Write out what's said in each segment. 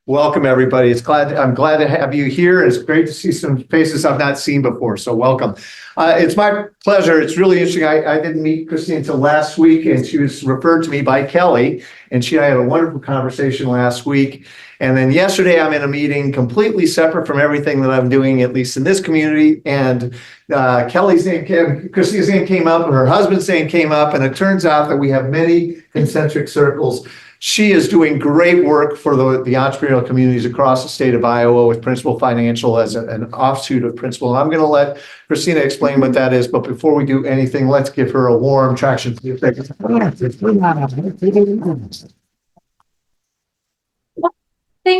Welcome, everybody. I'm glad to have you here. It's great to see some faces I've not seen before, so welcome. It's my pleasure. It's really interesting. I didn't meet Christine until last week, and she was referred to me by Kelly, and she and I had a wonderful conversation last week. And then yesterday, I'm in a meeting completely separate from everything that I'm doing, at least in this community. And Christine's name came up, and her husband's name came up, and it turns out that we have many concentric circles. She is doing great work for the entrepreneurial communities across the state of Iowa with Principal Financial as an offshoot of Principal. And I'm going to let Christina explain what that is. But before we do anything, let's give her a warm traction. Thanks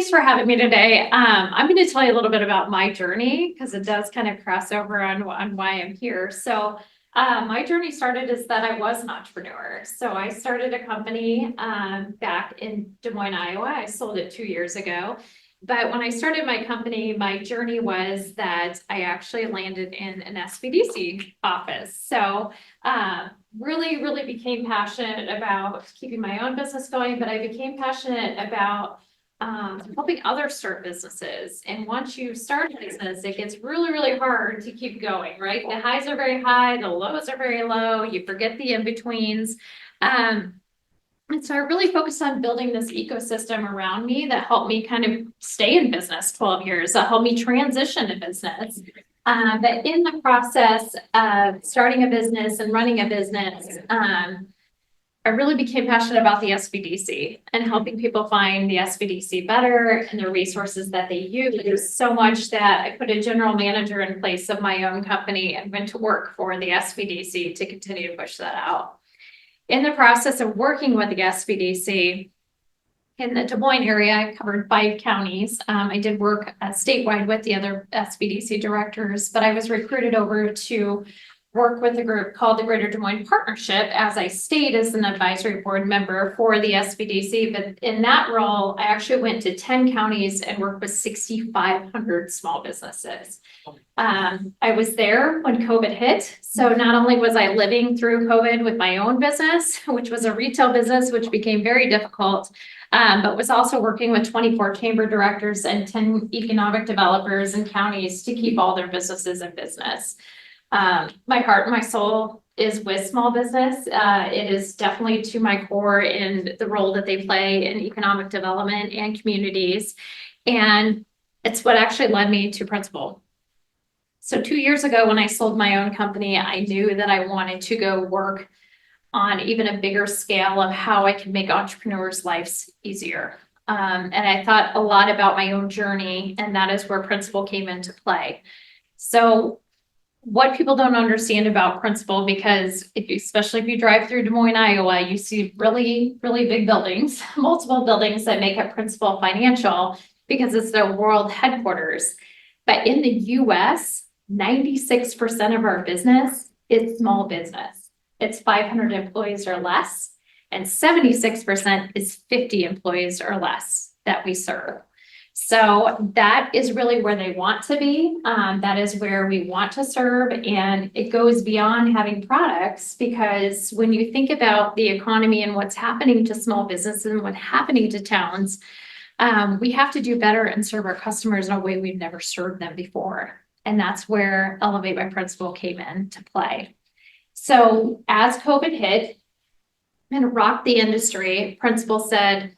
for having me today. I'm going to tell you a little bit about my journey because it does kind of cross over on why I'm here. So my journey started is that I was an entrepreneur. So I started a company back in Des Moines, Iowa. I sold it 2 years ago. But when I started my company, my journey was that I actually landed in an SBDC office. So really became passionate about keeping my own business going, but I became passionate about helping others start businesses. And once you start a business, it gets really hard to keep going, right? The highs are very high, the lows are very low, you forget the in-betweens. And so I really focused on building this ecosystem around me that helped me kind of stay in business 12 years, that helped me transition to business. But in the process of starting a business and running a business, I really became passionate about the SBDC and helping people find the SBDC better and the resources that they use, so much that I put a general manager in place of my own company and went to work for the SBDC to continue to push that out. In the process of working with the SBDC in the Des Moines area, I covered 5 counties. I did work statewide with the other SBDC directors, but I was recruited over to work with a group called the Greater Des Moines Partnership as I stayed as an advisory board member for the SBDC. But in that role, I actually went to 10 counties and worked with 6,500 small businesses. I was there when COVID hit. So not only was I living through COVID with my own business, which was a retail business, which became very difficult, but was also working with 24 chamber directors and 10 economic developers and counties to keep all their businesses in business. My heart and my soul is with small business. It is definitely to my core in the role that they play in economic development and communities. And it's what actually led me to Principal. So 2 years ago, when I sold my own company, I knew that I wanted to go work on even a bigger scale of how I can make entrepreneurs' lives easier. And I thought a lot about my own journey, and that is where Principal came into play. So what people don't understand about Principal, because especially if you drive through Des Moines, Iowa, you see really big buildings, multiple buildings that make up Principal Financial because it's their world headquarters. But in the US, 96% of our business is small business. It's 500 employees or less, and 76% is 50 employees or less that we serve. So that is really where they want to be. That is where we want to serve. And it goes beyond having products, because when you think about the economy and what's happening to small businesses and what's happening to towns, we have to do better and serve our customers in a way we've never served them before. And that's where Elevate by Principal came into play. So as COVID hit and rocked the industry, Principal said,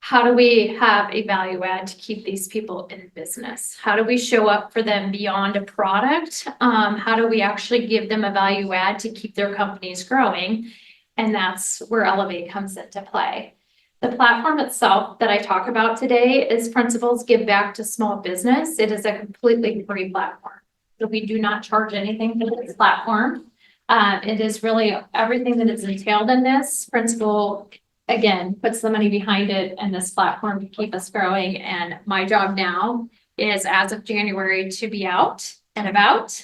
how do we have a value add to keep these people in business? How do we show up for them beyond a product? How do we actually give them a value add to keep their companies growing? And that's where Elevate comes into play. The platform itself that I talk about today is Principal's Give Back to Small Business. It is a completely free platform. So we do not charge anything for this platform. It is really everything that is entailed in this. Principal, again, puts the money behind it and this platform to keep us growing. And my job now is, as of January, to be out and about,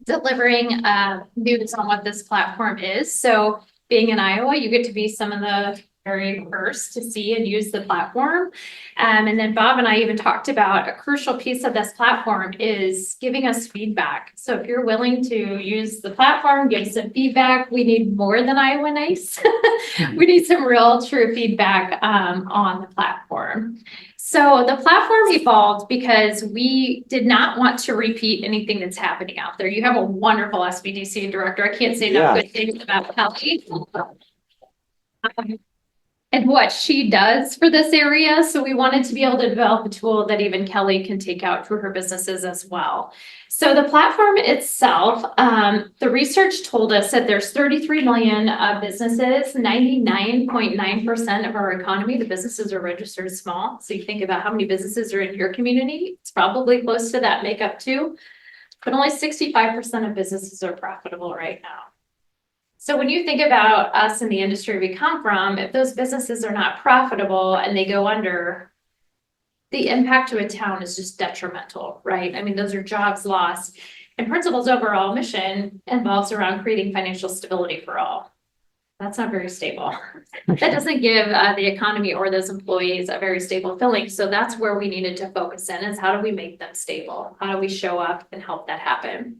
delivering news on what this platform is. So being in Iowa, you get to be some of the very first to see and use the platform. And then Bob and I even talked about a crucial piece of this platform is giving us feedback. So if you're willing to use the platform, give some feedback, we need more than Iowa Nice. We need some real true feedback on the platform. So the platform evolved because we did not want to repeat anything that's happening out there. You have a wonderful SBDC director. I can't say enough good things about Kelly. And what she does for this area. So we wanted to be able to develop a tool that even Kelly can take out to her businesses as well. So the platform itself, the research told us that there's 33 million businesses, 99.9% of our economy, the businesses are registered small. So you think about how many businesses are in your community, it's probably close to that makeup too, but only 65% of businesses are profitable right now. So when you think about us in the industry we come from, if those businesses are not profitable and they go under, the impact to a town is just detrimental, right? I mean, those are jobs lost. And Principal's overall mission involves around creating financial stability for all. That's not very stable. That doesn't give the economy or those employees a very stable feeling. So that's where we needed to focus in, is how do we make them stable? How do we show up and help that happen?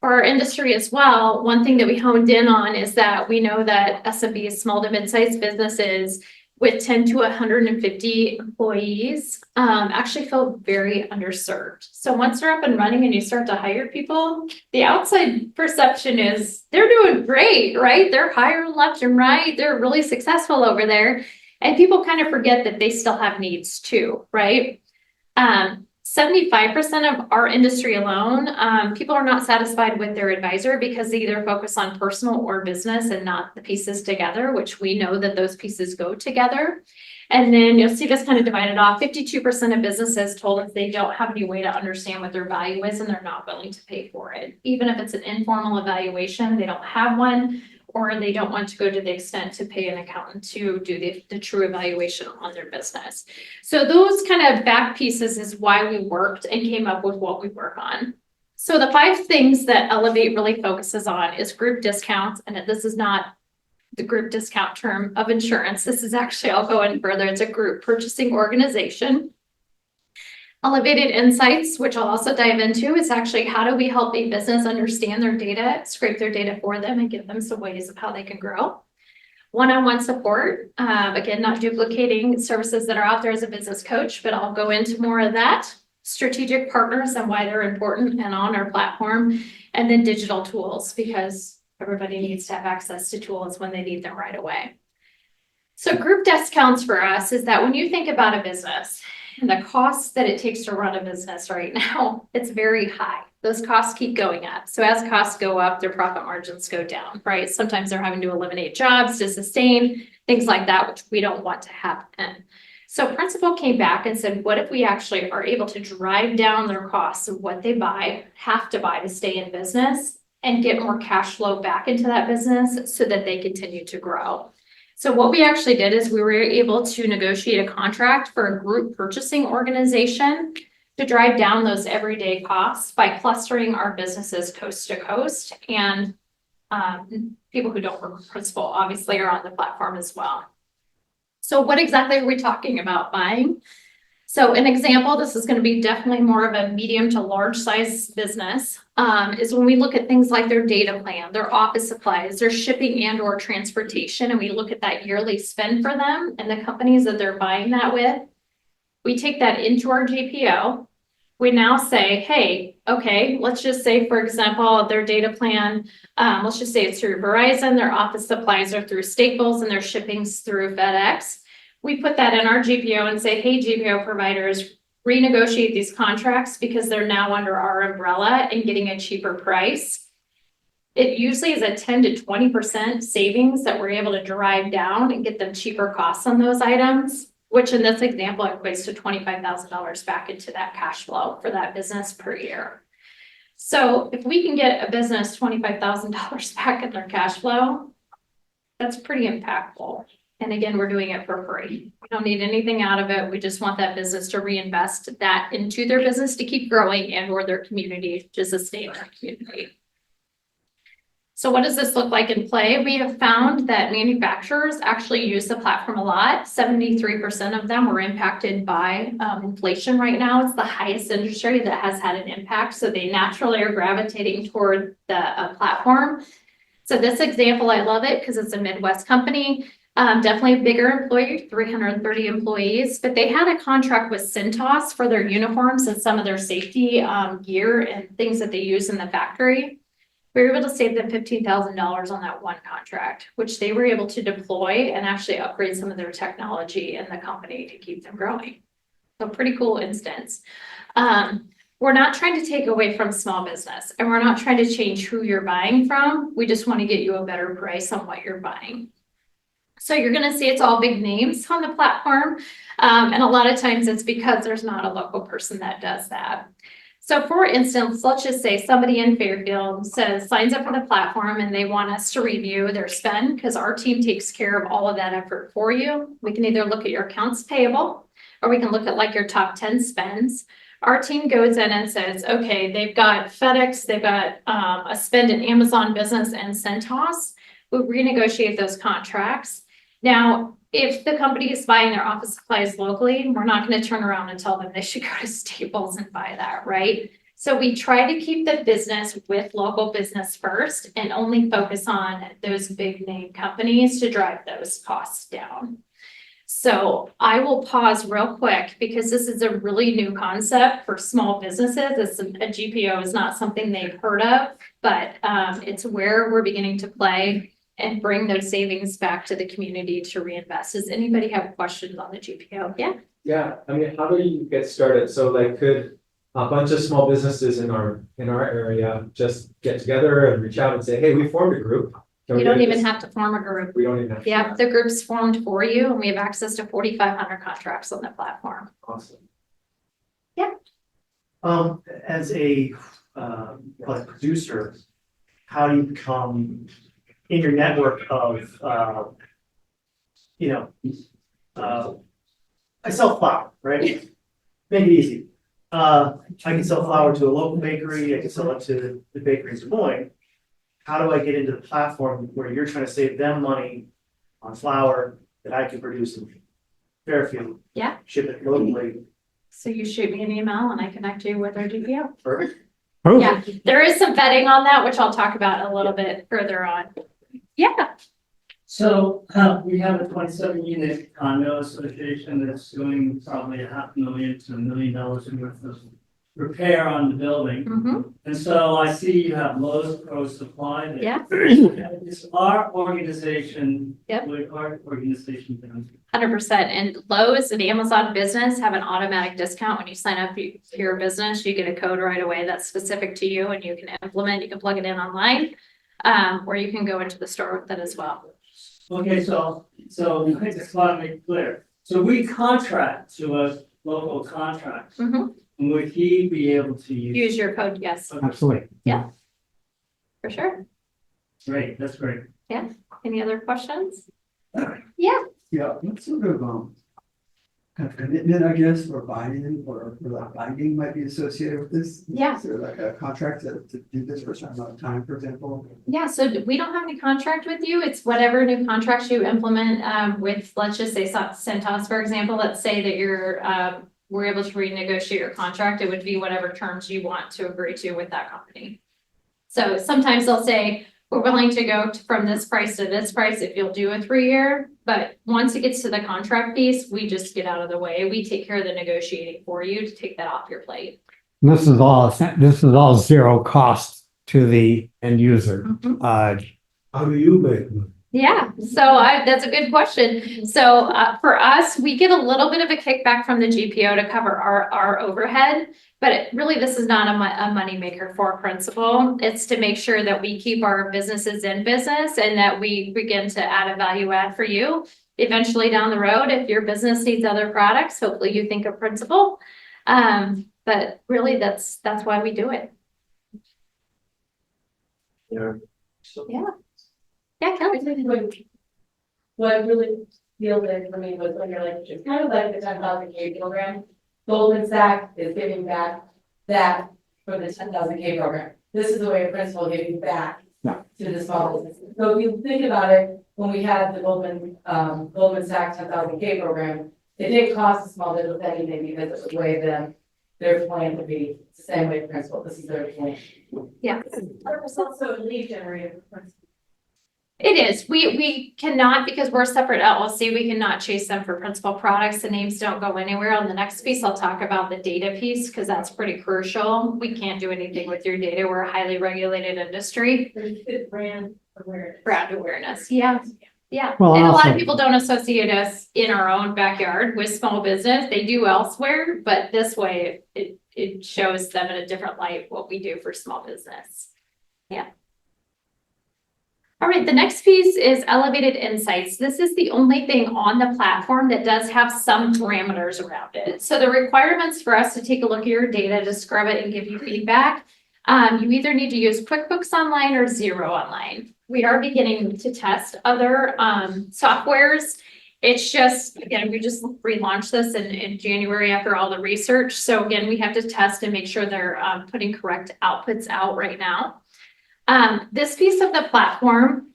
For our industry as well, one thing that we honed in on is that we know that SMBs, small to mid-sized businesses with 10 to 150 employees actually feel very underserved. So once they're up and running and you start to hire people, the outside perception is they're doing great, right? They're hiring left and right. They're really successful over there. And people kind of forget that they still have needs too, right? 75% of our industry alone, people are not satisfied with their advisor because they either focus on personal or business and not the pieces together, which we know that those pieces go together. And then you'll see this kind of divided off. 52% of businesses told us they don't have any way to understand what their value is and they're not willing to pay for it. Even if it's an informal evaluation, they don't have one, or they don't want to go to the extent to pay an accountant to do the true evaluation on their business. So those kind of back pieces is why we worked and came up with what we work on. So the 5 things that Elevate really focuses on is group discounts. And this is not the group discount term of insurance. This is actually, I'll go in further, it's a group purchasing organization. Elevated insights, which I'll also dive into, is actually how do we help a business understand their data, scrape their data for them, and give them some ways of how they can grow. One-on-one support, again, not duplicating services that are out there as a business coach, but I'll go into more of that. Strategic partners and why they're important and on our platform, and then digital tools, because everybody needs to have access to tools when they need them right away. So group discounts for us is that when you think about a business, and the costs that it takes to run a business right now, it's very high. Those costs keep going up. So as costs go up, their profit margins go down, right? Sometimes they're having to eliminate jobs to sustain, things like that, which we don't want to happen. So Principal came back and said, what if we actually are able to drive down their costs of what they have to buy to stay in business and get more cash flow back into that business so that they continue to grow? So what we actually did is we were able to negotiate a contract for a group purchasing organization to drive down those everyday costs by clustering our businesses coast to coast. And people who don't work with Principal obviously are on the platform as well. So what exactly are we talking about buying? So an example, this is going to be definitely more of a medium to large size business, is when we look at things like their data plan, their office supplies, their shipping and or transportation, and we look at that yearly spend for them and the companies that they're buying that with. We take that into our GPO. We now say, hey, okay, let's just say, for example, their data plan, let's just say it's through Verizon, their office supplies are through Staples, and their shipping's through FedEx. We put that in our GPO and say, hey, GPO providers, renegotiate these contracts because they're now under our umbrella and getting a cheaper price. It usually is a 10 to 20% savings that we're able to drive down and get them cheaper costs on those items, which in this example equates to $25,000 back into that cash flow for that business per year. So if we can get a business $25,000 back in their cash flow, that's pretty impactful. And again, we're doing it for free. We don't need anything out of it. We just want that business to reinvest that into their business to keep growing and or their community to sustain their community. So what does this look like in play? We have found that manufacturers actually use the platform a lot. 73% of them were impacted by inflation right now. It's the highest industry that has had an impact. So they naturally are gravitating toward the platform. So this example, I love it because it's a Midwest company. Definitely a bigger employer, 330 employees, but they had a contract with Cintas for their uniforms and some of their safety gear and things that they use in the factory. We were able to save them $15,000 on that one contract, which they were able to deploy and actually upgrade some of their technology in the company to keep them growing. So pretty cool instance. We're not trying to take away from small business, and we're not trying to change who you're buying from. We just want to get you a better price on what you're buying. So you're going to see it's all big names on the platform. And a lot of times it's because there's not a local person that does that. So for instance, let's just say somebody in Fairfield signs up for the platform and they want us to review their spend because our team takes care of all of that effort for you. We can either look at your accounts payable or we can look at like your top 10 spends. Our team goes in and says, okay, they've got FedEx, they've got a spend in Amazon Business and Cintas. We renegotiate those contracts. Now, if the company is buying their office supplies locally, we're not going to turn around and tell them they should go to Staples and buy that, right? So we try to keep the business with local business first and only focus on those big name companies to drive those costs down. So I will pause real quick because this is a really new concept for small businesses. A GPO is not something they've heard of, but it's where we're beginning to play and bring those savings back to the community to reinvest. Does anybody have questions on the GPO? Yeah. Yeah, I mean, how do you get started? So like, could a bunch of small businesses in our area just get together and reach out and say, hey, we formed a group. You don't even have to form a group. We don't even have to. Yeah, the group's formed for you and we have access to 4,500 contracts on the platform. Awesome. Yeah. As a producer, how do you become in your network of, I sell flour, right? Make it easy. I can sell flour to a local bakery. I can sell it to the bakery in Des Moines. How do I get into the platform where you're trying to save them money on flour that I can produce in Fairfield? Yeah. Ship it locally. So you shoot me an email and I connect you with our GPO. Perfect. Yeah, there is some vetting on that, which I'll talk about a little bit further on. Yeah. So we have a 27-unit condo association that's doing probably $500,000 to $1 million worth of repair on the building. Mm-hmm. And so I see you have Lowe's Pro Supply. That Yeah. It's our organization. Yep. With our organization. 100%. And Lowe's and Amazon Business have an automatic discount when you sign up for your business. You get a code right away that's specific to you and you can implement, you can plug it in online, or you can go into the store with it as well. Okay, so I just want to make clear. So we contract to a local contract. Mm-hmm. And would he be able to Use your code, yes, Absolutely. for sure. Great, that's great. Any other questions? Yeah. Yeah, what sort of kind of commitment, I guess, or buy-in or like binding might be associated with this? Yeah. Is there like a contract to do this for a certain amount of time, for example? Yeah, so we don't have any contract with you. It's whatever new contracts you implement with, let's just say Cintas, for example. Let's say that you're we're able to renegotiate your contract. It would be whatever terms you want to agree to with that company. So sometimes they'll say, we're willing to go from this price to this price if you'll do a 3-year. But once it gets to the contract piece, we just get out of the way. We take care of the negotiating for you to take that off your plate. This is all zero cost to the end user. Mhm. How do you make money? Yeah, so that's a good question. So for us, we get a little bit of a kickback from the GPO to cover our overhead, but really this is not a money maker for principal. It's to make sure that we keep our businesses in business and that we begin to add a value add for you. Eventually down the road, if your business needs other products, hopefully you think of principal. But really that's why we do it. Yeah. Yeah, Kelly. What really sealed it for me was when you're like, it's kind of like the 10,000K program. Goldman Sachs is giving back that for the 10,000K program. This is the way a principal giving back to the small businesses. So if you think about it, when we had the Goldman Sachs 10,000K program, it didn't cost a small business anything because it was way their plan to be the same way principal. This is their plan. Yeah. It's also a lead generator. It is. We cannot, because we're a separate LLC, we cannot chase them for principal products. The names don't go anywhere. On the next piece, I'll talk about the data piece because that's pretty crucial. We can't do anything with your data. We're a highly regulated industry. Brand awareness. Brand awareness. Yeah. Yeah. Well, And a lot also- of people don't associate us in our own backyard with small business. They do elsewhere, but this way it shows them in a different light what we do for small business. Yeah. All right, the next piece is elevated insights. This is the only thing on the platform that does have some parameters around it. So the requirements for us to take a look at your data, to scrub it and give you feedback, you either need to use QuickBooks Online or Xero Online. We are beginning to test other softwares. It's just, again, we just relaunched this in January after all the research. So again, we have to test and make sure they're putting correct outputs out right now. This piece of the platform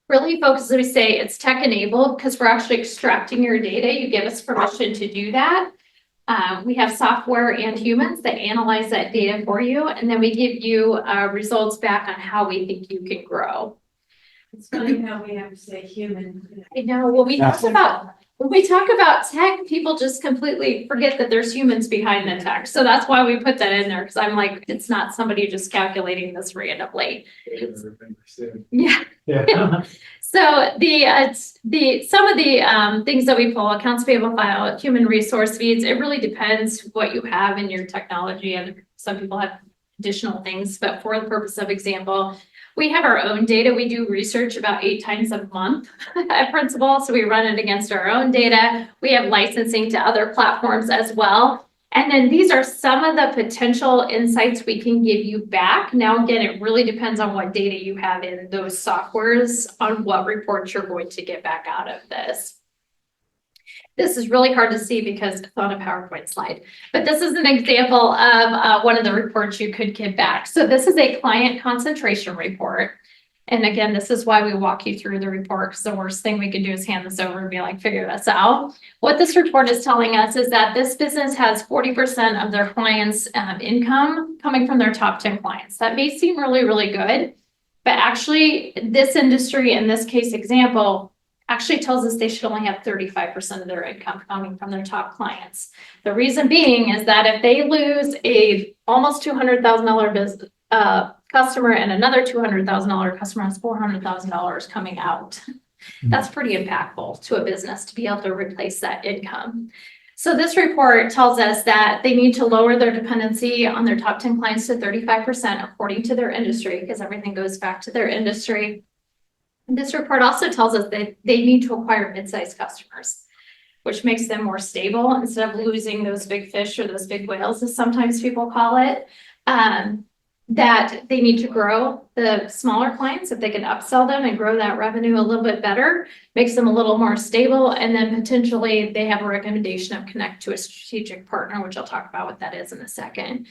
really focuses, we say it's tech enabled because we're actually extracting your data. You give us permission to do that. We have software and humans that analyze that data for you, and then we give you results back on how we think you can grow. It's funny how we have to say human. I know, when we talk about tech, people just completely forget that there's humans behind the tech. So that's why we put that in there, because I'm like, it's not somebody just calculating this randomly. Yeah. Yeah. So some of the things that we pull, accounts payable file, human resource feeds, it really depends what you have in your technology, and some people have additional things, but for the purpose of example, we have our own data. We do research about 8 times a month at Principal, so we run it against our own data. We have licensing to other platforms as well. And then these are some of the potential insights we can give you back. Now, again, it really depends on what data you have in those softwares on what reports you're going to get back out of this. This is really hard to see because it's on a PowerPoint slide, but this is an example of one of the reports you could get back. So this is a client concentration report. And again, this is why we walk you through the report, because the worst thing we can do is hand this over and be like, figure this out. What this report is telling us is that this business has 40% of their clients' income coming from their top 10 clients. That may seem really, really good, but actually this industry, in this case example, actually tells us they should only have 35% of their income coming from their top clients. The reason being is that if they lose a almost $200,000 business customer and another $200,000 customer, has $400,000 coming out. That's pretty impactful to a business to be able to replace that income. So this report tells us that they need to lower their dependency on their top 10 clients to 35% according to their industry, because everything goes back to their industry. This report also tells us that they need to acquire mid-sized customers, which makes them more stable instead of losing those big fish or those big whales, as sometimes people call it. That they need to grow the smaller clients, if they can upsell them and grow that revenue a little bit better, makes them a little more stable. And then potentially they have a recommendation of connect to a strategic partner, which I'll talk about what that is in a second.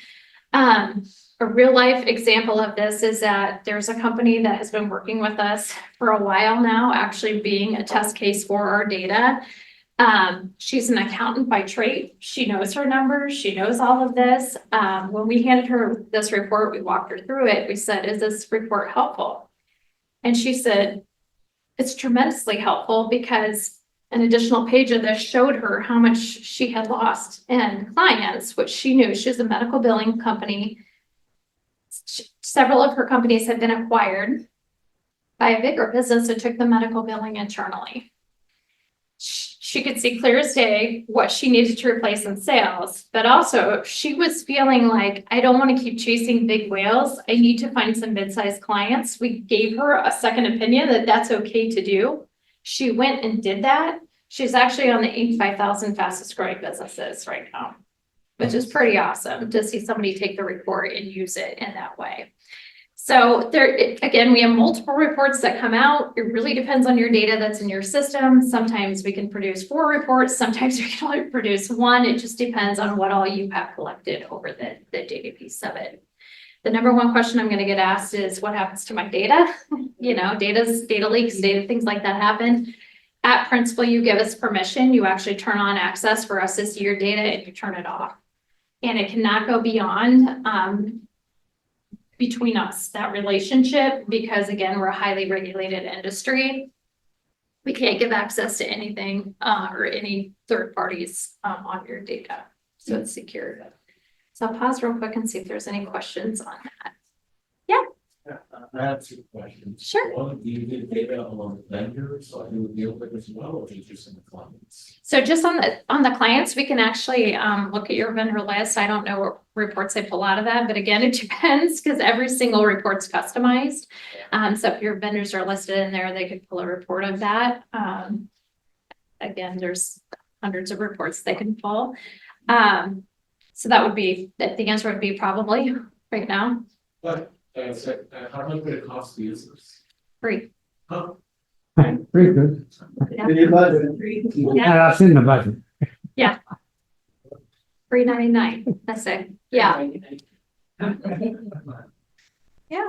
A real life example of this is that there's a company that has been working with us for a while now, actually being a test case for our data. She's an accountant by trade. She knows her numbers. She knows all of this. When we handed her this report, we walked her through it. We said, is this report helpful? And she said, it's tremendously helpful, because an additional page of this showed her how much she had lost in clients, which she knew. She's a medical billing company. Several of her companies had been acquired by a bigger business that took the medical billing internally. She could see clear as day what she needed to replace in sales, but also she was feeling like, I don't want to keep chasing big whales. I need to find some mid-sized clients. We gave her a second opinion that that's okay to do. She went and did that. She's actually on the Inc. 5000 fastest growing businesses right now, which is pretty awesome to see somebody take the report and use it in that way. So there, again, we have multiple reports that come out. It really depends on your data that's in your system. Sometimes we can produce 4 reports. Sometimes we can only produce 1. It just depends on what all you have collected over the data piece of it. The number one question I'm gonna get asked is what happens to my data? You know, data leaks, things like that happen. At Principal, you give us permission, you actually turn on access for us to see your data and you turn it off. And it cannot go beyond, between us, that relationship, because again, we're a highly regulated industry. We can't give access to anything, or any third parties, on your data. So it's secure. So I'll pause real quick and see if there's any questions on that. I have two questions. Sure. One, do you get data on vendors, so I can deal with as well, or just in the clients? So just on the clients, we can actually look at your vendor list. I don't know what reports they pull out of that, but again, it depends because every single report's customized. So if your vendors are listed in there, they could pull a report of that. Again, there's hundreds of reports they can pull. So that would be, the answer would be probably right now, But, how much would it cost the users? free. Huh? Pretty good. In your budget. Yeah, that's in the budget. $3.99, that's it. Yeah. Yeah.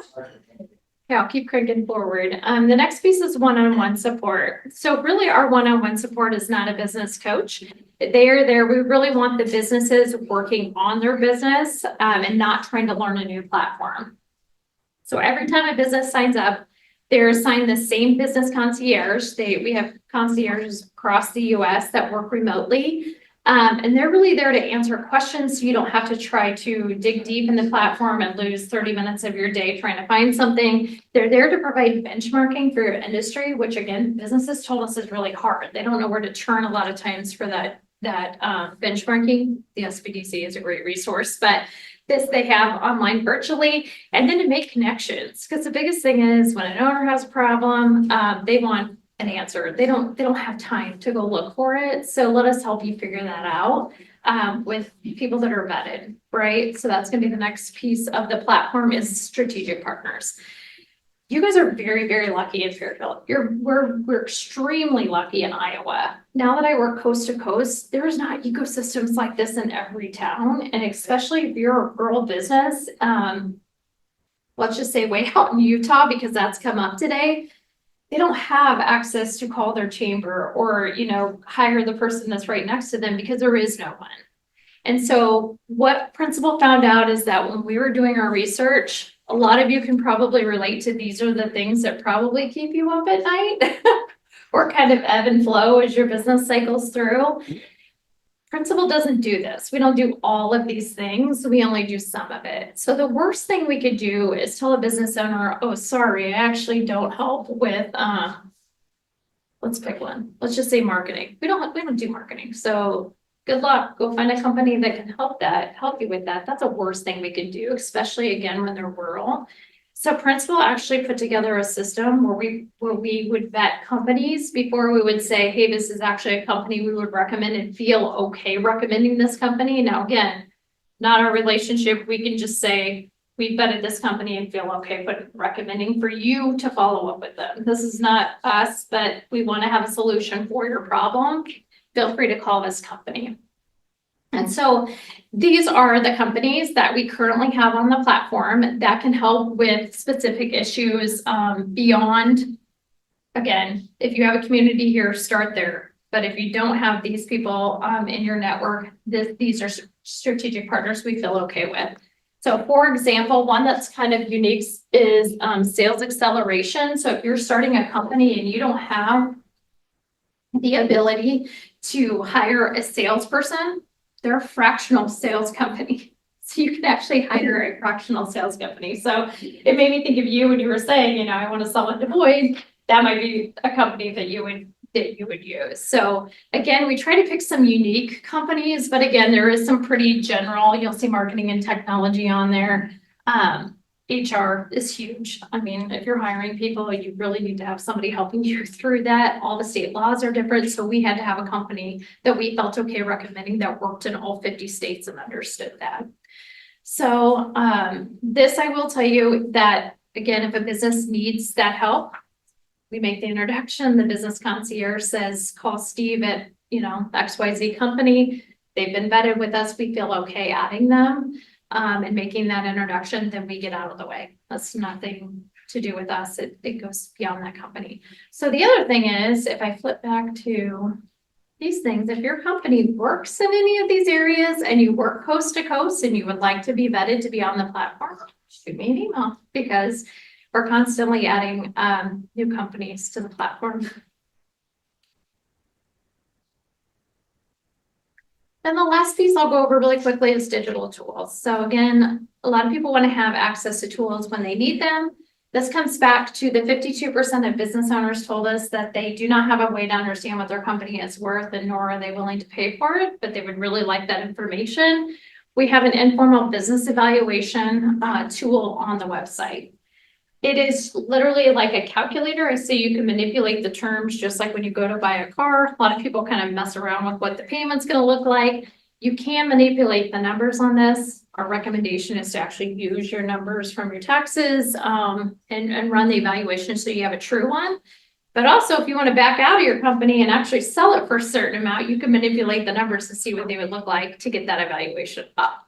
Yeah, I'll keep cranking forward. The next piece is one-on-one support. So really our one-on-one support is not a business coach. They are there. We really want the businesses working on their business, and not trying to learn a new platform. So every time a business signs up, they're assigned the same business concierge. We have concierges across the US that work remotely. And they're really there to answer questions, so you don't have to try to dig deep in the platform and lose 30 minutes of your day trying to find something. They're there to provide benchmarking for your industry, which again, businesses told us is really hard. They don't know where to turn a lot of times for that benchmarking. The SBDC is a great resource, but this they have online virtually, and then to make connections. Because the biggest thing is when an owner has a problem, they want an answer. They don't have time to go look for it. So let us help you figure that out with people that are vetted, right? So that's gonna be the next piece of the platform is strategic partners. You guys are very, very lucky in Fairfield. We're extremely lucky in Iowa. Now that I work coast to coast, there's not ecosystems like this in every town. And especially if you're a rural business, let's just say way out in Utah, because that's come up today. They don't have access to call their chamber or, you know, hire the person that's right next to them because there is no one. And so what Principal found out is that when we were doing our research, a lot of you can probably relate to these are the things that probably keep you up at night or kind of ebb and flow as your business cycles through. Principal doesn't do this. We don't do all of these things. We only do some of it. So the worst thing we could do is tell a business owner, oh, sorry, I actually don't help with, let's pick one. Let's just say marketing. We don't do marketing. So good luck. Go find a company that can help you with that. That's the worst thing we could do, especially again, when they're rural. So Principal actually put together a system where we would vet companies before we would say, hey, this is actually a company we would recommend and feel okay recommending this company. Now, again, not our relationship. We can just say, we vetted this company and feel okay, but recommending for you to follow up with them. This is not us, but we want to have a solution for your problem. Feel free to call this company. And so these are the companies that we currently have on the platform that can help with specific issues beyond, again, if you have a community here, start there. But if you don't have these people in your network, these are strategic partners we feel okay with. So for example, one that's kind of unique is sales acceleration. So if you're starting a company and you don't have the ability to hire a salesperson, they're a fractional sales company. So you can actually hire a fractional sales company. So it made me think of you when you were saying, you know, I want to sell in Des Moines. That might be a company that you would use. So again, we try to pick some unique companies, but again, there is some pretty general. You'll see marketing and technology on there. HR is huge. I mean, if you're hiring people, you really need to have somebody helping you through that. All the state laws are different. So we had to have a company that we felt okay recommending that worked in all 50 states and understood that. So this, I will tell you that, again, if a business needs that help, we make the introduction. The business concierge says, call Steve at, you know, XYZ company. They've been vetted with us. We feel okay adding them. and making that introduction, then we get out of the way. That's nothing to do with us. It goes beyond that company. So the other thing is, if I flip back to these things, if your company works in any of these areas and you work coast to coast and you would like to be vetted to be on the platform, shoot me an email, because we're constantly adding new companies to the platform. Then the last piece I'll go over really quickly is digital tools. So again, a lot of people want to have access to tools when they need them. This comes back to the 52% of business owners told us that they do not have a way to understand what their company is worth, and nor are they willing to pay for it, but they would really like that information. We have an informal business evaluation tool on the website. It is literally like a calculator. I say you can manipulate the terms just like when you go to buy a car. A lot of people kind of mess around with what the payment's going to look like. You can manipulate the numbers on this. Our recommendation is to actually use your numbers from your taxes and run the evaluation so you have a true one. But also, if you want to back out of your company and actually sell it for a certain amount, you can manipulate the numbers to see what they would look like to get that evaluation up.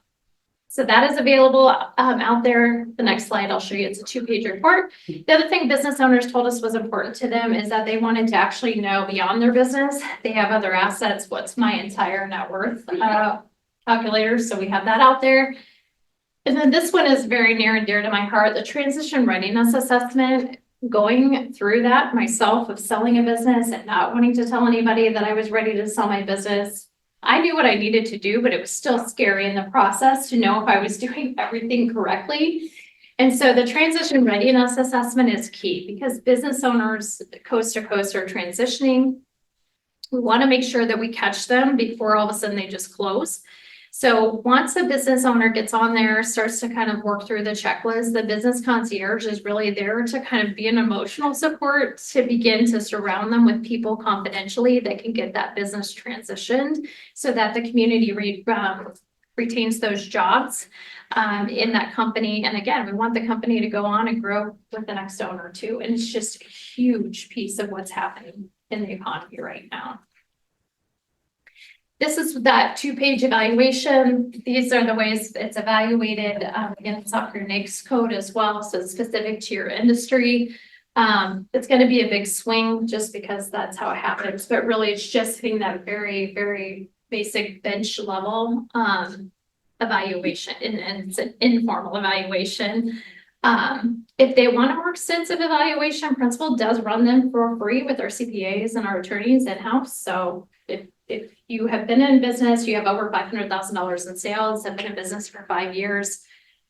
So that is available out there. The next slide I'll show you, it's a 2-page report. The other thing business owners told us was important to them is that they wanted to actually know beyond their business, they have other assets. What's my entire net worth calculator? So we have that out there. And then this one is very near and dear to my heart, the transition readiness assessment. Going through that myself of selling a business and not wanting to tell anybody that I was ready to sell my business. I knew what I needed to do, but it was still scary in the process to know if I was doing everything correctly. And so the transition readiness assessment is key because business owners coast to coast are transitioning. We want to make sure that we catch them before all of a sudden they just close. So once a business owner gets on there, starts to kind of work through the checklist, the business concierge is really there to kind of be an emotional support to begin to surround them with people confidentially that can get that business transitioned so that the community retains those jobs in that company. And again, we want the company to go on and grow with the next owner too. And it's just a huge piece of what's happening in the economy right now. This is that 2-page evaluation. These are the ways it's evaluated. Again, it's off your NAICS code as well, so it's specific to your industry. It's going to be a big swing just because that's how it happens, but really it's just hitting that very, very basic bench level evaluation, and it's an informal evaluation. If they want a more extensive evaluation, Principal does run them for free with our CPAs and our attorneys in-house. So if you have been in business, you have over $500,000 in sales, have been in business for 5 years,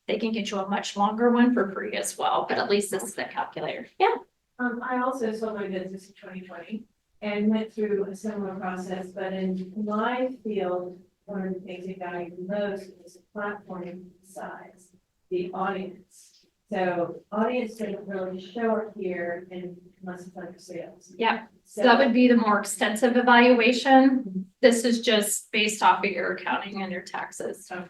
they can get you a much longer one for free as well. But at least this is the calculator. Yeah. I also sold my business in 2020 and went through a similar process, but in my field, one of the things they value most is the platform size, the audience. So audience doesn't really show up here unless it's under sales. Yeah. So that would be the more extensive evaluation. This is just based off of your accounting and your taxes. So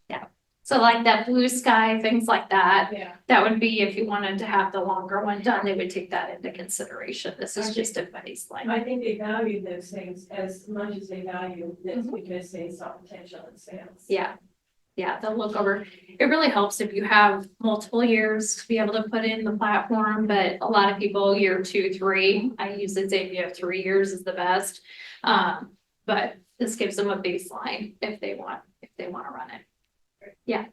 yeah. So like that blue sky, things like that. Yeah. That would be if you wanted to have the longer one done, they would take that into consideration. This is just a baseline. I think they value those things as much as they value this because they saw potential in sales. Yeah. Yeah, they'll look over. It really helps if you have multiple years to be able to put in the platform, but a lot of people year 2, 3, I usually say if you have 3 years is the best. But this gives them a baseline if they want to run it. Yeah.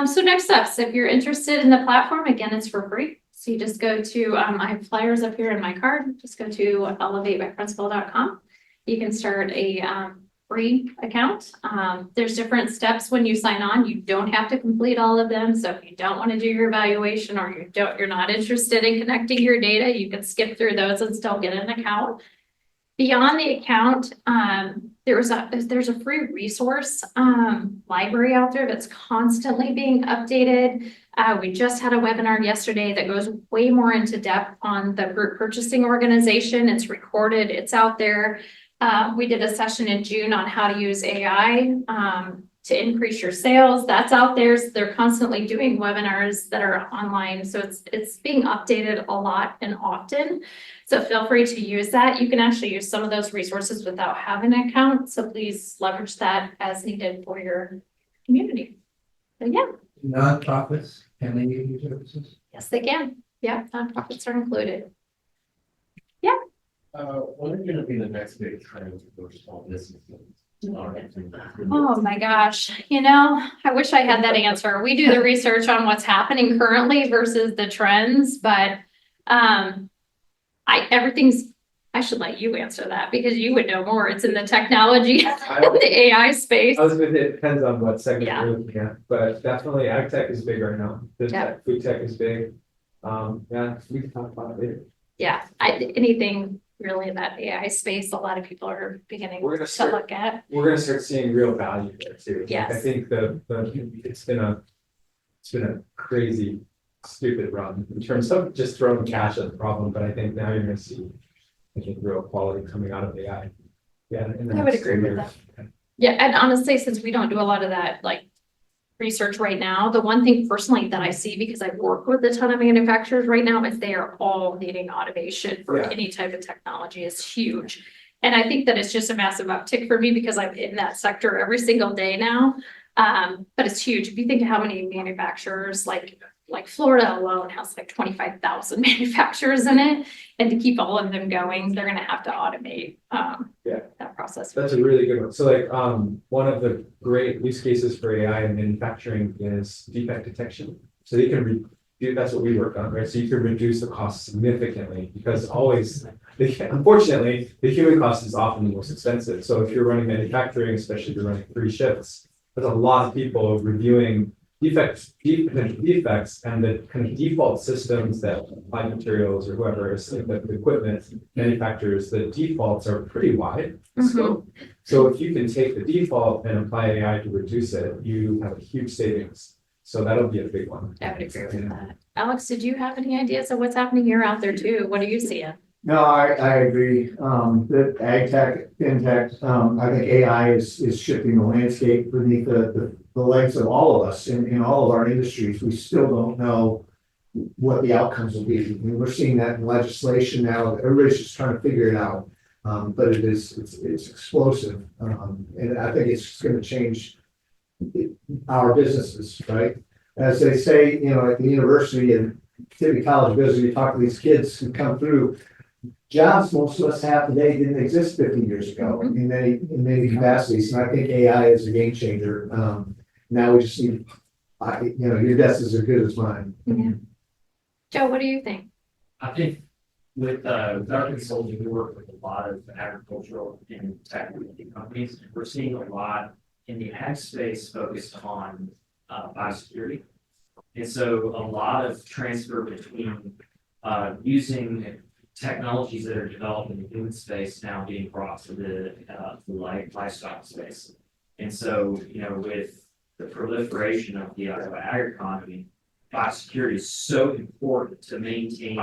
So next steps, if you're interested in the platform, again, it's for free. So you just go to, I have flyers up here in my card. Just go to elevatebyprincipal.com. You can start a free account. There's different steps when you sign on. You don't have to complete all of them. So if you don't want to do your evaluation or you're not interested in connecting your data, you can skip through those and still get an account. Beyond the account, there's a free resource library out there that's constantly being updated. We just had a webinar yesterday that goes way more into depth on the group purchasing organization. It's recorded, it's out there. We did a session in June on how to use AI to increase your sales. That's out there. So they're constantly doing webinars that are online. So it's being updated a lot and often. So feel free to use that. You can actually use some of those resources without having an account. So please leverage that as needed for your community. So yeah, Nonprofits, can they use your services? yes, they can. Yeah, nonprofits are included. What are gonna be the next big trends for small businesses? Oh my gosh, I wish I had that answer. We do the research on what's happening currently versus the trends, but I should let you answer that because you would know more. It's in the technology, the AI space. I was gonna say, it depends on what segment Yeah. you're looking at, but definitely ag tech is big right now. Yeah. Food tech is big. Yeah, we can talk about it later. Yeah, anything really in that AI space, a lot of people are beginning We're gonna to start- look at. We're gonna start seeing real value there too. Like, I Yes. think it's been a crazy, stupid run in terms of just throwing cash at the problem, but I think now you're gonna see, I think, real quality coming out of AI. Yeah. in the I would next agree with years. Yeah, and honestly, since we don't do a lot of that, like, research right now, the one thing personally that I see, because I work with a ton of manufacturers right now, is they are all needing automation for Yeah. any type of technology is huge. And I think that it's just a massive uptick for me because I'm in that sector every single day now. But it's huge. If you think of how many manufacturers, like Florida alone has like 25,000 manufacturers in it. And to keep all of them going, they're gonna have to automate that process. That's a really good one. So like, one of the great use cases for AI in manufacturing is defect detection. So you can that's what we work on, right? So you can reduce the cost significantly because unfortunately, the human cost is often the most expensive. So if you're running manufacturing, especially if you're running 3 shifts, there's a lot of people reviewing potential defects, and the kind of default systems that Applied Materials or whoever is like the equipment manufacturers, the defaults are pretty wide. So if you can take the default and apply AI to reduce it, you have a huge savings. So that'll be a big one. I would agree with that. Alex, did you have any ideas of what's happening here out there too? What are you seeing? No, I agree. That ag tech, fintech, I think AI is shifting the landscape beneath the legs of all of us in all of our industries. We still don't know what the outcomes will be. I mean, we're seeing that in legislation now. Everybody's just trying to figure it out. But it's explosive. And I think it's just gonna change our businesses, right? As they say, at the university and City College Business, you talk to these kids who come through, jobs most of us have today didn't exist 50 years ago in many capacities. And I think AI is a game changer. Now we just need, your guess is as good as mine. Yeah. Joe, what do you think? I think with our consulting, we work with a lot of agricultural and technology companies. We're seeing a lot in the ag space focused on biosecurity. And so a lot of transfer between using technologies that are developed in the human space now being brought to the livestock space. And so, with the proliferation of the ag economy, biosecurity is so important to maintain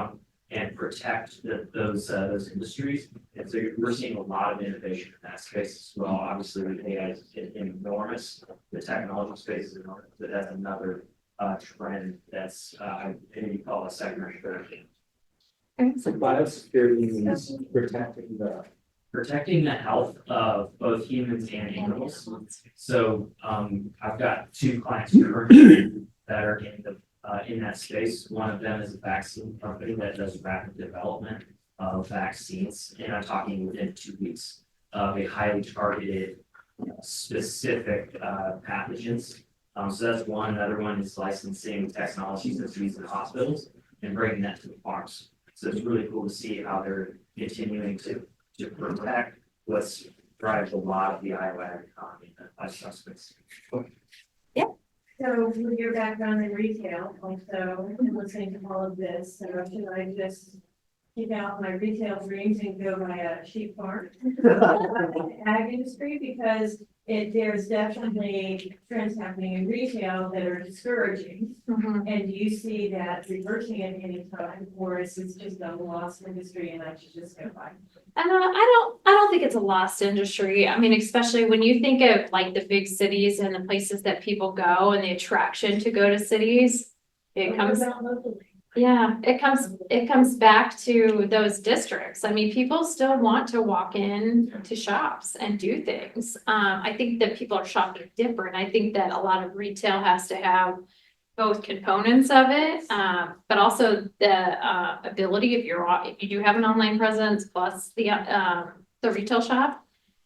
and protect those industries. And so we're seeing a lot of innovation in that space as well. Obviously, with AI is enormous. The technology space is enormous, but that's another trend that's you call a secondary trend. Biosecurity means protecting the health of both humans and animals. So I've got 2 clients currently that are in that space. One of them is a vaccine company that does rapid development of vaccines, and I'm talking within 2 weeks of a highly targeted, specific pathogens. So that's one. Another one is licensing technologies that's used in hospitals and bringing that to the farms. So it's really cool to see how they're continuing to protect what's drives a lot of the Iowa economy in the livestock space. So with your background in retail, also, and listening to all of this, so should I just keep out my retail dreams and go buy a sheep farm? Ag industry, because there's definitely trends happening in retail that are discouraging. Mhm. And do you see that reversing at any time, or is this just a lost industry and I should just go by? I don't think it's a lost industry. I mean, especially when you think of like the big cities and the places that people go and the attraction to go to cities. It What comes, about locally? yeah, it comes back to those districts. I mean, people still want to walk in to shops and do things. I think that people are shopping different. I think that a lot of retail has to have both components of it, but also the ability, if you do have an online presence plus the retail shop,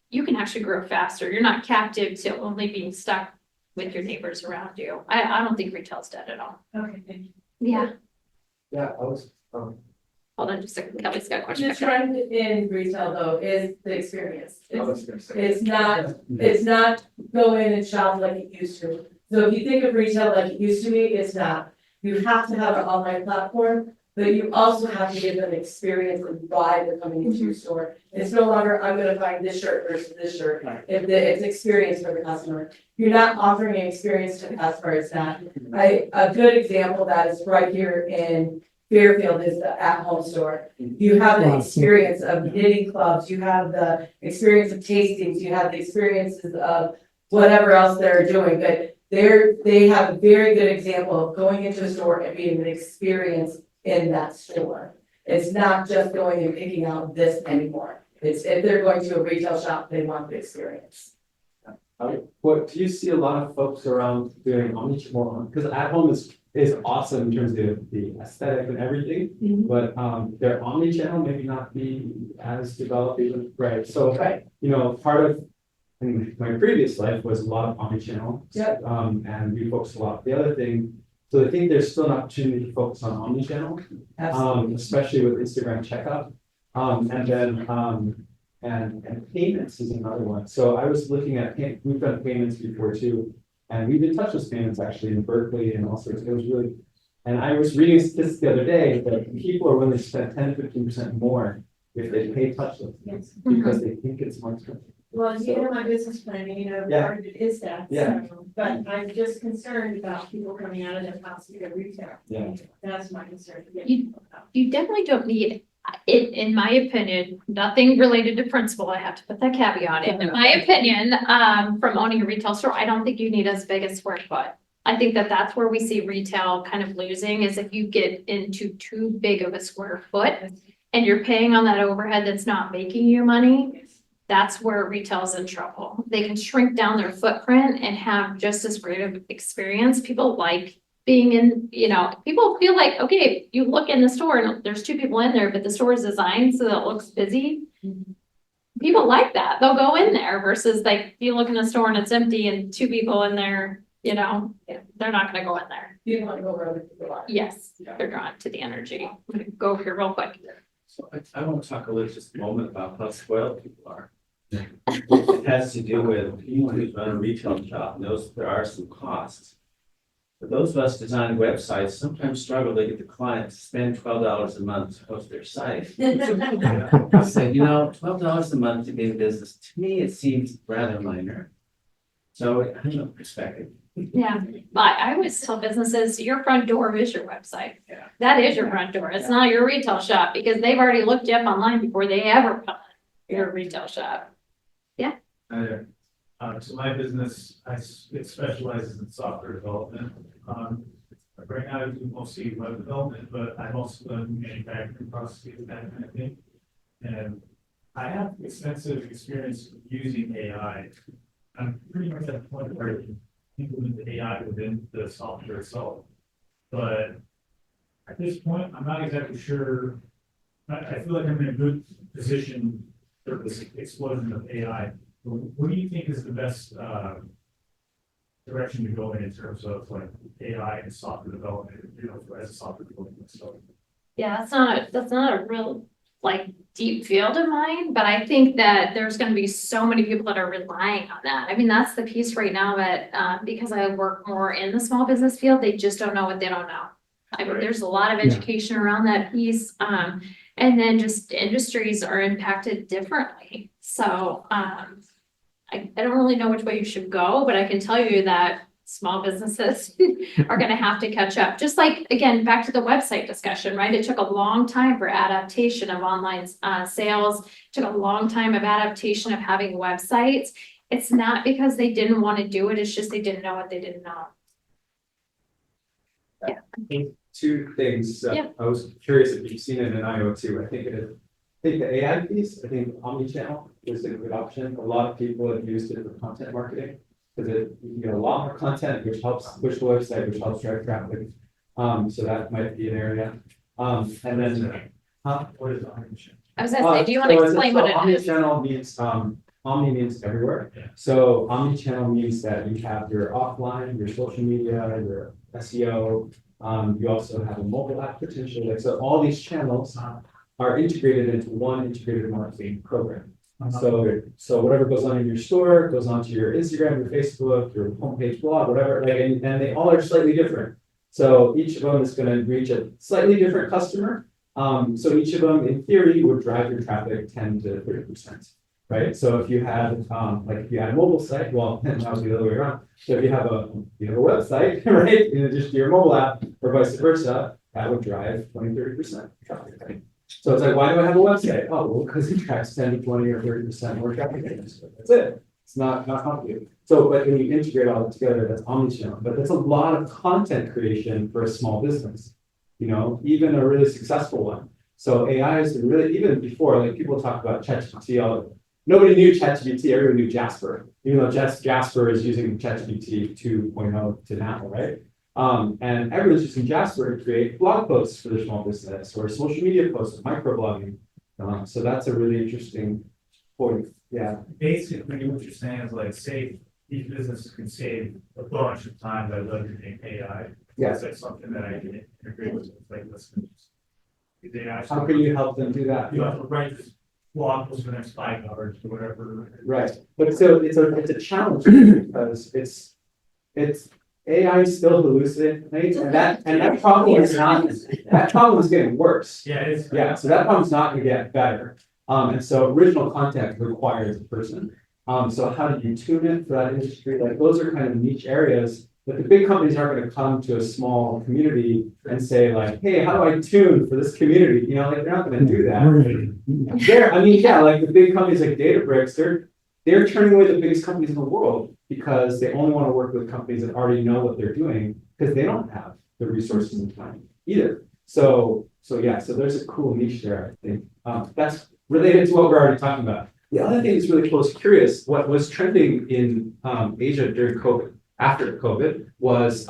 you can actually grow faster. You're not captive to only being stuck with your neighbors around you. I don't think retail's dead at all. Okay, thank you. Yeah, Yeah, I was, hold on just a second. Kelly's got a question. The trend in retail though is the experience. I It's, was gonna say. it's not go in and shop like it used to. So if you think of retail like it used to be, it's not. You have to have an online platform, but you also have to give them experience and why they're coming into your store. It's no longer, I'm gonna find this shirt versus this shirt. It's experience for the customer. You're not offering an experience to the customer, it's not. A good example of that is right here in Fairfield is the at-home store. You have the experience of knitting clubs, you have the experience of tastings, you have the experiences of whatever else they're doing, but they have a very good example of going into a store and being an experience in that store. It's not just going and picking out this anymore. It's if they're going to a retail shop, they want the experience. What do you see a lot of folks around doing omnichannel? Because at home is awesome in terms of the aesthetic and everything, but their omnichannel maybe not be as developed even, right? So, you know, part of in my previous life was a lot of omnichannel. Yep. And we focused a lot. The other thing, so I think there's still an opportunity to focus on omnichannel, especially with Instagram checkout. And then and payments is another one. So I was looking at, we've done payments before too, and we did touchless payments actually in Berkeley and all sorts. It was really, and I was reading a statistic the other day that people are willing to spend 10 to 15% more if they pay touchless because they think it's more expensive. Well, you know, my business planning, you know, Yeah. part of it is that. Yeah. So, but I'm just concerned about people coming out of their house to go retail. Yeah. That's my concern. You definitely don't need it, in my opinion, nothing related to principle. I have to put that caveat in my opinion, from owning a retail store, I don't think you need as big a square foot. I think that that's where we see retail kind of losing is if you get into too big of a square foot and you're paying on that overhead that's not making you money. That's where retail's in trouble. They can shrink down their footprint and have just as great of experience. People like being in, you know, people feel like, okay, you look in the store and there's two people in there, but the store is designed so that it looks busy. People like that. They'll go in there versus like you look in the store and it's empty and two people in there, you know, they're not gonna go in there. You want to go where other people are. Yes, they're drawn to the energy. I'm gonna go over here real quick. So I want to talk a little just a moment about how spoiled people are. It has to do with anyone who's run a retail shop knows there are some costs. But those of us designing websites sometimes struggle to get the client to spend $12 a month to host their site. I said, you know, $12 a month to be in business, to me, it seems rather minor. So I have no perspective. Yeah, but I always tell businesses, your front door is your website. Yeah. That is your front door. It's not your retail shop because they've already looked you up online before they ever come to your retail shop. Hi there. So my business, it specializes in software development. Right now I do mostly web development, but I've also done manufacturing processes, that kind of thing. And I have extensive experience using AI. I'm pretty much at the point where I can implement the AI within the software itself. But at this point, I'm not exactly sure. I feel like I'm in a good position for this explosion of AI. What do you think is the best direction to go in terms of like AI and software development, you know, as a software development? So Yeah, that's not a real like deep field of mine, but I think that there's gonna be so many people that are relying on that. I mean, that's the piece right now that because I work more in the small business field, they just don't know what they don't know. I mean, there's a lot of education around that piece. And then just industries are impacted differently. So I don't really know which way you should go, but I can tell you that small businesses are gonna have to catch up. Just like, again, back to the website discussion, right? It took a long time for adaptation of online sales, took a long time of adaptation of having websites. It's not because they didn't want to do it, it's just they didn't know what they didn't know. Two things. Yeah. I was curious if you've seen it in IO too. I think it is. I think the AI piece, I think omnichannel is a good option. A lot of people have used it for content marketing because you get a lot more content, which helps push the website, which helps drive traffic. So that might be an area. And then, What is omnichannel? I was gonna say, do you want to explain what it is? Omnichannel means, omni means everywhere. Yeah. So omnichannel means that you have your offline, your social media, your SEO. You also have a mobile app potentially. Like, so all these channels are integrated into one integrated marketing program. So whatever goes on in your store goes onto your Instagram, your Facebook, your homepage blog, whatever, like, and they all are slightly different. So each of them is going to reach a slightly different customer. So each of them, in theory, would drive your traffic 10 to 30%, right? So if you had, like if you had a mobile site, well, that would be the other way around. So if you have a website, right, in addition to your mobile app, or vice versa, that would drive 20, 30% traffic, right? So it's like, why do I have a website? Oh, well, because it tracks 10 to 20 or 30% more traffic. That's it. It's not complicated. So, but when you integrate all that together, that's omnichannel. But that's a lot of content creation for a small business, even a really successful one. So AI is really, even before, like people talk about ChatGPT, nobody knew ChatGPT, everyone knew Jasper, even though Jasper is using ChatGPT 2.0 to now, right? And everyone's using Jasper to create blog posts for their small business or social media posts, microblogging. So that's a really interesting point. Yeah. Basically, what you're saying is like, these businesses can save a bunch of time by leveraging AI. Yes. That's something that I can agree with, like, listen. They How actually, can you help them do that? you have to write this blog post for the next 5 hours or whatever. Right. But so it's a challenge because it's AI still hallucinates, and that problem is getting worse. Yeah, it's. Yeah, so that problem's not gonna get better. And so original content requires a person. So how do you tune it for that industry? Like those are kind of niche areas that the big companies aren't gonna come to a small community and say like, hey, how do I tune for this community? Like they're not gonna do that. Like the big companies like Databricks, they're turning away the biggest companies in the world because they only want to work with companies that already know what they're doing because they don't have the resources and time either. So there's a cool niche there, I think. That's related to what we're already talking about. The other thing that's really close, curious, what was trending in Asia during COVID, after COVID, was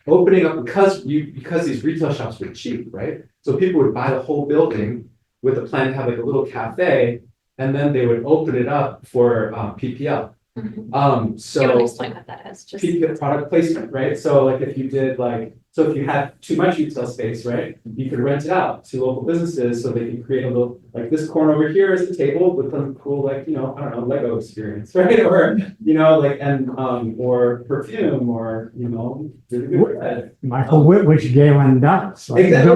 opening up because these retail shops were cheap, right? So people would buy the whole building with a plan to have like a little cafe, and then they would open it up for PPL. So You want to explain what that is? Just PPL, product placement, right? So like if you did so if you had too much retail space, right, you could rent it out to local businesses so they can create a little, like this corner over here is the table with some cool, I don't know, Lego experience, right? Or, or perfume or, really good. Michael Whitwich Galen does. Like, Exactly.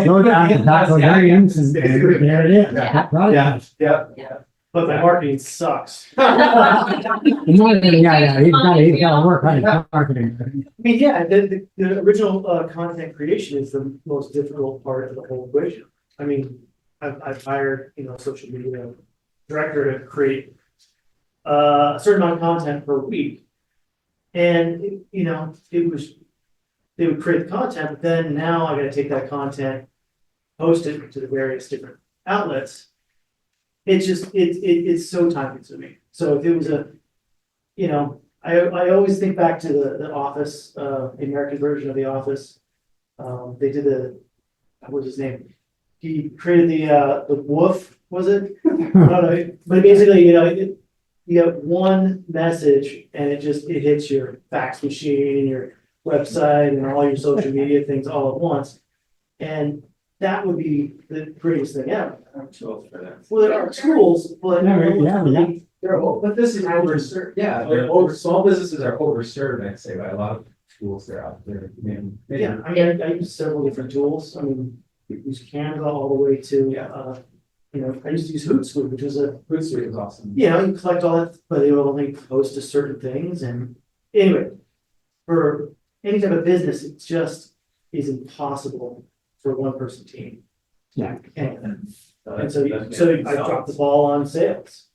Go down to Taco Greens and there it is. Yeah. Right? Yeah. But the marketing sucks. Yeah, he's got to work on his marketing. I mean, yeah, the original content creation is the most difficult part of the whole equation. I mean, I've hired, social media director to create a certain amount of content per week. And, they would create the content, but then now I gotta take that content, post it to the various different outlets. It's just, it's so time consuming. So if it was I always think back to the Office, the American version of the Office. They did what was his name? He created the wolf, was it? I don't know, but basically, you got one message and it hits your fax machine, your website, and all your social media things all at once. And that would be the greatest thing ever. Tools for that. Well, there are tools, but But this is overserved. Yeah, small businesses are overserved, I'd say, by a lot of tools that are out there. Yeah, I use several different tools. I mean, we use Canva all the way to You know, I used to use Hootsuite, which was a, Hootsuite is awesome. you know, you collect all that, but they will only post to certain things and anyway. For any type of business, it just is impossible for one person team. Yeah. And so I dropped the ball on sales.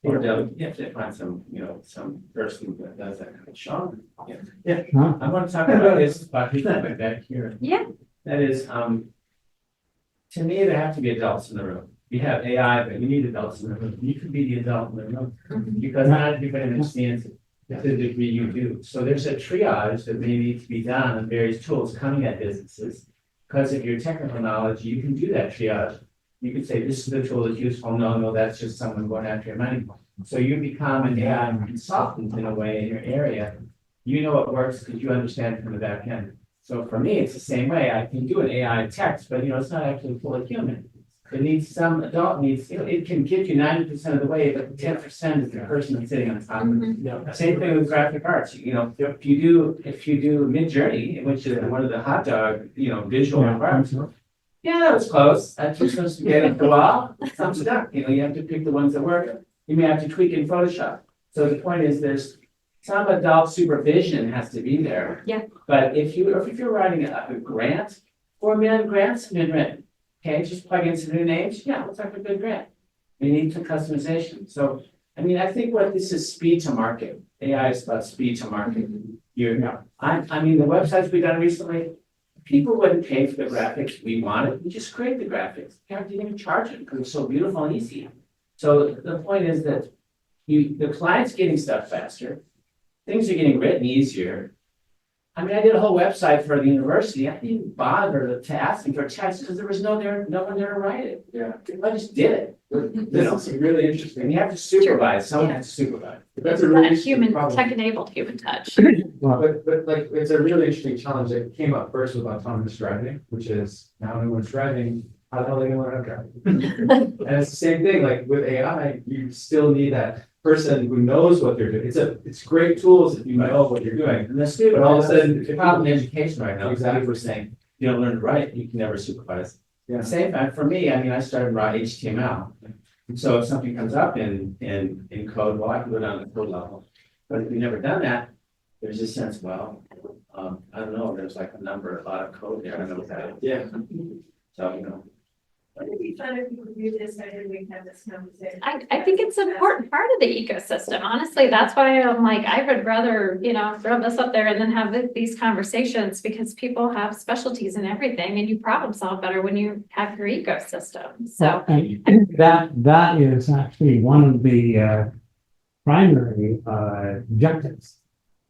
Or you have to find some, you know, some person that does that kind of shop. Huh? I want to talk about this, about back here. Yeah. That is, to me, there have to be adults in the room. We have AI, but we need adults in the room. You can be the adult in the room because not everybody understands it to the degree you do. So there's a triage that may need to be done on various tools coming at businesses. Because of your technical knowledge, you can do that triage. You can say, this is the tool that's useful. No, that's just someone going after your money. So you become an AI consultant in a way in your area. You know what works because you understand it from the back end. So for me, it's the same way. I can do an AI text, but it's not actually fully human. It needs some adult needs, it can get you 90% of the way, but 10% is the person that's sitting on top of it. Mm-hmm. Same thing with graphic arts. If you do Mid-Journey, which is one of the hot dog, visual environments. Yeah, that was close. That's just supposed to get a while. Some stuck. You have to pick the ones that work. You may have to tweak in Photoshop. So the point is, there's some adult supervision has to be there. Yeah. But if you're writing a grant, 4 million grants have been written. Okay, just plug in some new names. Yeah, looks like a good grant. We need some customization. So, I think what this is speed to market. AI is about speed to market. The websites we've done recently, people wouldn't pay for the graphics we wanted. We just create the graphics. You didn't even charge it because it's so beautiful and easy. So the point is that the client's getting stuff faster. Things are getting written easier. I did a whole website for the university. I didn't even bother to ask them for text because there was no one there to write it. Yeah. I just did it. This is really interesting. And you have to supervise. Someone has to supervise. That's a really That interesting human, problem. tech-enabled human touch. But like, it's a really interesting challenge that came up first with autonomous driving, which is now everyone's driving, how the hell are they gonna learn how to drive? And it's the same thing, like with AI, you still need that person who knows what they're doing. It's great tools if you know what you're doing. And the student, But all of a sudden, the problem in education right now, Exactly. we're saying, you don't learn to write, you can never supervise. Yeah. Same time for me, I started raw HTML. So if something comes up in code, well, I can go down to code level. But if you've never done that, there's a sense, I don't know, there's like a lot of code there, I don't know what that is. Yeah. So, It'd be fun if we could do this, I think we can have this conversation. I think it's an important part of the ecosystem. Honestly, that's why I'm like, I would rather, throw this up there and then have these conversations because people have specialties in everything and you problem solve better when you have your ecosystem. So. And that is actually one of the primary objectives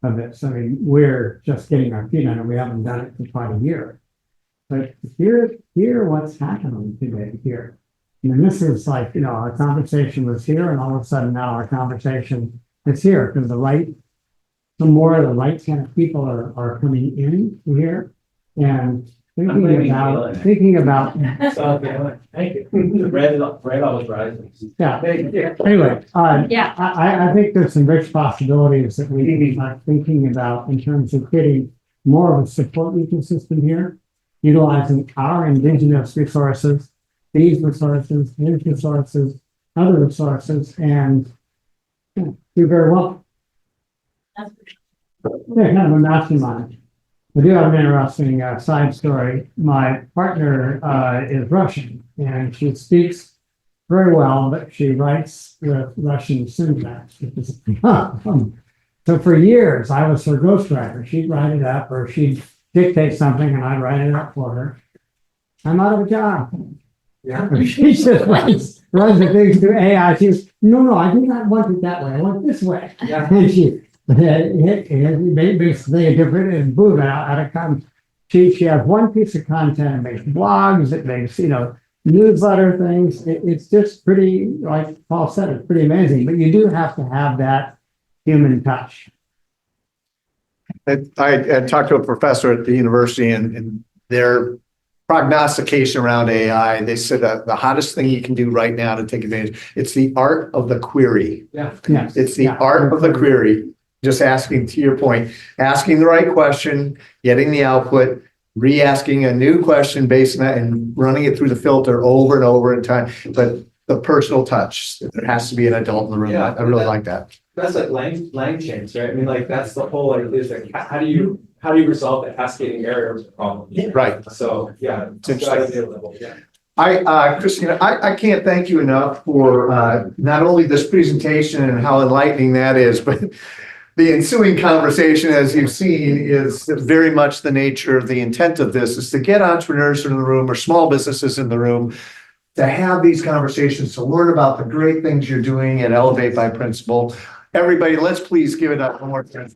of this. We're just getting our feet on it. We haven't done it for quite a year. But here what's happening today here. This is like, our conversation was here and all of a sudden now our conversation is here because some more of the right kind of people are coming in here and thinking about. Thank you. Red always rises. Yeah. Anyway, Yeah. I think there's some rich possibilities that we are thinking about in terms of creating more of a support ecosystem here, utilizing our indigenous resources, these resources, his resources, other resources, and do very well. Yeah, kind of a mastermind. I do have an interesting side story. My partner is Russian, and she speaks very well, but she writes with Russian syntax. So for years, I was her ghostwriter. She'd write it up, or she'd dictate something, and I'd write it up for her. I'm out of a job. Yeah. She just runs the things through AI. She's, no, I do not want it that way. I want it this way. Yeah. And she basically different and boom, out of come. She has one piece of content, it makes blogs, it makes, newsletter things. It's just pretty, like Paul said, it's pretty amazing, but you do have to have that human touch. I talked to a professor at the university and their prognostication around AI, they said that the hottest thing you can do right now to take advantage, it's the art of the query. Yeah. Yes. It's the art of the query. Just asking, to your point, asking the right question, getting the output, re-asking a new question based on that and running it through the filter over and over in time. But the personal touch. There has to be an adult in the room. Yeah. I really like that. That's like lang chains, right? I mean, like, that's the whole, like, is like, how do you resolve the cascading error problem? Right. So, yeah. It's interesting. gotta be a level, yeah. Christina, I can't thank you enough for not only this presentation and how enlightening that is, but the ensuing conversation, as you've seen, is very much the nature of the intent of this, is to get entrepreneurs in the room or small businesses in the room to have these conversations, to learn about the great things you're doing at Elevate by Principle. Everybody, let's please give it up one more time.